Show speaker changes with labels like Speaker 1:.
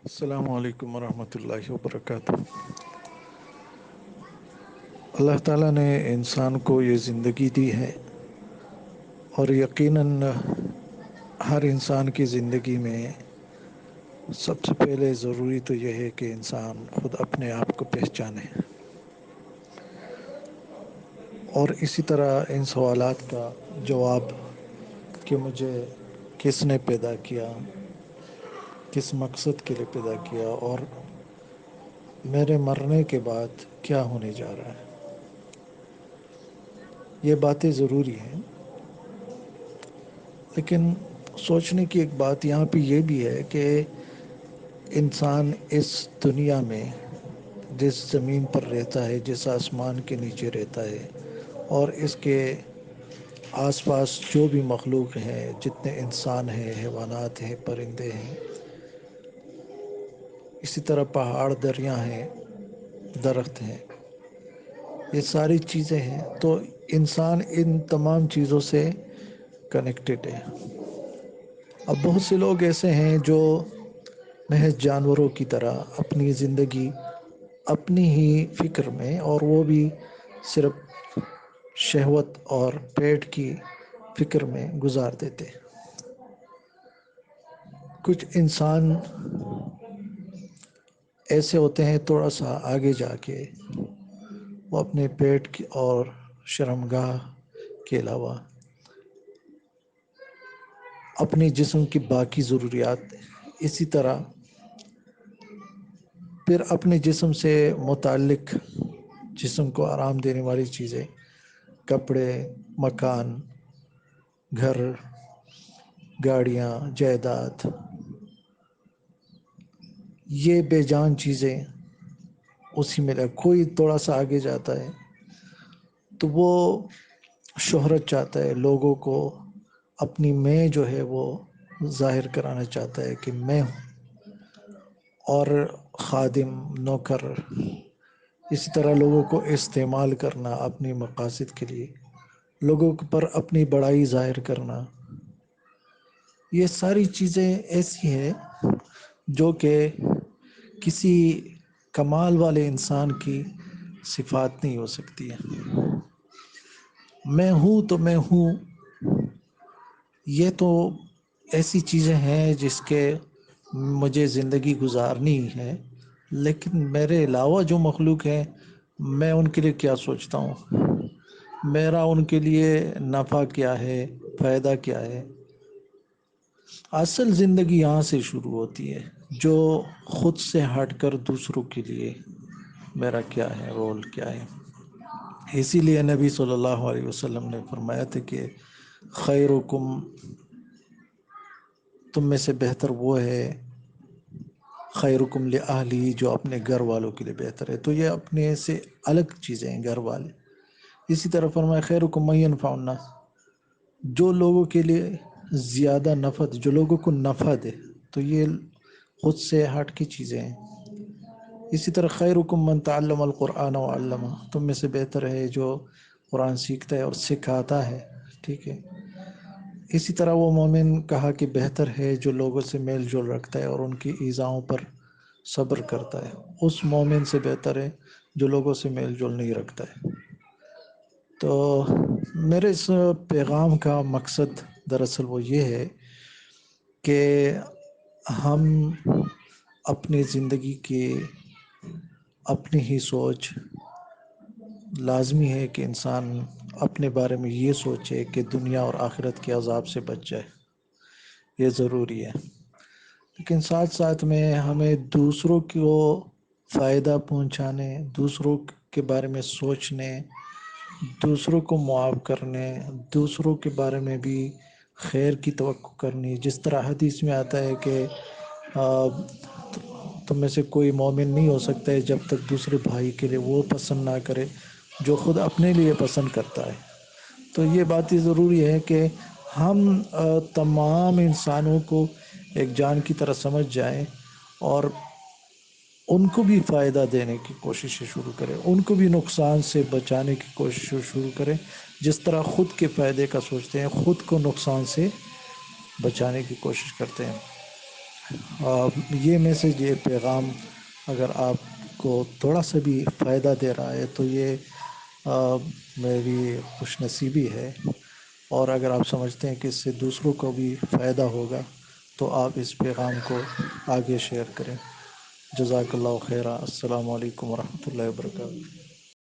Speaker 1: السلام علیکم ورحمۃ اللہ وبرکاتہ۔ اللہ تعالیٰ نے انسان کو یہ زندگی دی ہے، اور یقیناً ہر انسان کی زندگی میں سب سے پہلے ضروری تو یہ ہے کہ انسان خود اپنے آپ کو پہچانے، اور اسی طرح ان سوالات کا جواب کہ مجھے کس نے پیدا کیا، کس مقصد کے لیے پیدا کیا، اور میرے مرنے کے بعد کیا ہونے جا رہا ہے، یہ باتیں ضروری ہیں۔ لیکن سوچنے کی ایک بات یہاں پہ یہ بھی ہے کہ انسان اس دنیا میں جس زمین پر رہتا ہے، جس آسمان کے نیچے رہتا ہے، اور اس کے آس پاس جو بھی مخلوق ہیں، جتنے انسان ہیں، حیوانات ہیں، پرندے ہیں، اسی طرح پہاڑ، دریا ہیں، درخت ہیں، یہ ساری چیزیں ہیں، تو انسان ان تمام چیزوں سے کنیکٹڈ ہے۔ اب بہت سے لوگ ایسے ہیں جو محض جانوروں کی طرح اپنی زندگی اپنی ہی فکر میں، اور وہ بھی صرف شہوت اور پیٹ کی فکر میں گزار دیتے۔ کچھ انسان ایسے ہوتے ہیں تھوڑا سا آگے جا کے وہ اپنے پیٹ کی اور شرمگاہ کے علاوہ اپنے جسم کی باقی ضروریات، اسی طرح پھر اپنے جسم سے متعلق جسم کو آرام دینے والی چیزیں، کپڑے، مکان، گھر، گاڑیاں، جائیداد، یہ بے جان چیزیں اسی میں کوئی تھوڑا سا آگے جاتا ہے تو وہ شہرت چاہتا ہے، لوگوں کو اپنی میں جو ہے وہ ظاہر کرانا چاہتا ہے کہ میں ہوں، اور خادم، نوکر، اسی طرح لوگوں کو استعمال کرنا اپنی مقاصد کے لیے، لوگوں پر اپنی بڑائی ظاہر کرنا، یہ ساری چیزیں ایسی ہیں جو کہ کسی کمال والے انسان کی صفات نہیں ہو سکتی ہے۔ میں ہوں تو میں ہوں، یہ تو ایسی چیزیں ہیں جس کے مجھے زندگی گزارنی ہے، لیکن میرے علاوہ جو مخلوق ہیں، میں ان کے لیے کیا سوچتا ہوں، میرا ان کے لیے نفع کیا ہے، فائدہ کیا ہے۔ اصل زندگی یہاں سے شروع ہوتی ہے، جو خود سے ہٹ کر دوسروں کے لیے میرا کیا ہے، رول کیا ہے۔ اسی لیے نبی صلی اللہ علیہ وسلم نے فرمایا تھا کہ خیرکم، تم میں سے بہتر وہ ہے، خیرکم لأہلی، جو اپنے گھر والوں کے لیے بہتر ہے۔ تو یہ اپنے سے الگ چیزیں ہیں، گھر والے۔ اسی طرح فرمایا خیرکم من ینفع الناس، جو لوگوں کے لیے زیادہ نفع دے، جو لوگوں کو نفع دے، تو یہ خود سے ہٹ کی چیزیں ہیں۔ اسی طرح خیرکم من تعلم القرآن وعلمہ، تم میں سے بہتر ہے جو قرآن سیکھتا ہے اور سکھاتا ہے، ٹھیک ہے۔ اسی طرح وہ مومن کہا کہ بہتر ہے جو لوگوں سے میل جول رکھتا ہے اور ان کی ایذاؤں پر صبر کرتا ہے، اس مومن سے بہتر ہے جو لوگوں سے میل جول نہیں رکھتا ہے۔ تو میرے اس پیغام کا مقصد دراصل وہ یہ ہے کہ ہم اپنی زندگی کی اپنی ہی سوچ، لازمی ہے کہ انسان اپنے بارے میں یہ سوچے کہ دنیا اور آخرت کے عذاب سے بچ جائے، یہ ضروری ہے۔ لیکن ساتھ ساتھ میں ہمیں دوسروں کو فائدہ پہنچانے، دوسروں کے بارے میں سوچنے، دوسروں کو معاف کرنے، دوسروں کے بارے میں بھی خیر کی توقع کرنی، جس طرح حدیث میں آتا ہے کہ تم میں سے کوئی مومن نہیں ہو سکتا ہے جب تک دوسرے بھائی کے لیے وہ پسند نہ کرے جو خود اپنے لیے پسند کرتا ہے۔ تو یہ بات ہی ضروری ہے کہ ہم تمام انسانوں کو ایک جان کی طرح سمجھ جائیں، اور ان کو بھی فائدہ دینے کی کوششیں شروع کریں، ان کو بھی نقصان سے بچانے کی کوشش شروع کریں، جس طرح خود کے فائدے کا سوچتے ہیں، خود کو نقصان سے بچانے کی کوشش کرتے ہیں۔ یہ میسج، یہ پیغام اگر آپ کو تھوڑا سا بھی فائدہ دے رہا ہے تو یہ میری خوش نصیبی ہے، اور اگر آپ سمجھتے ہیں کہ اس سے دوسروں کو بھی فائدہ ہوگا تو آپ اس پیغام کو آگے شیئر کریں۔ جزاک اللہ خیرہ۔ السلام علیکم ورحمۃ اللہ وبرکاتہ۔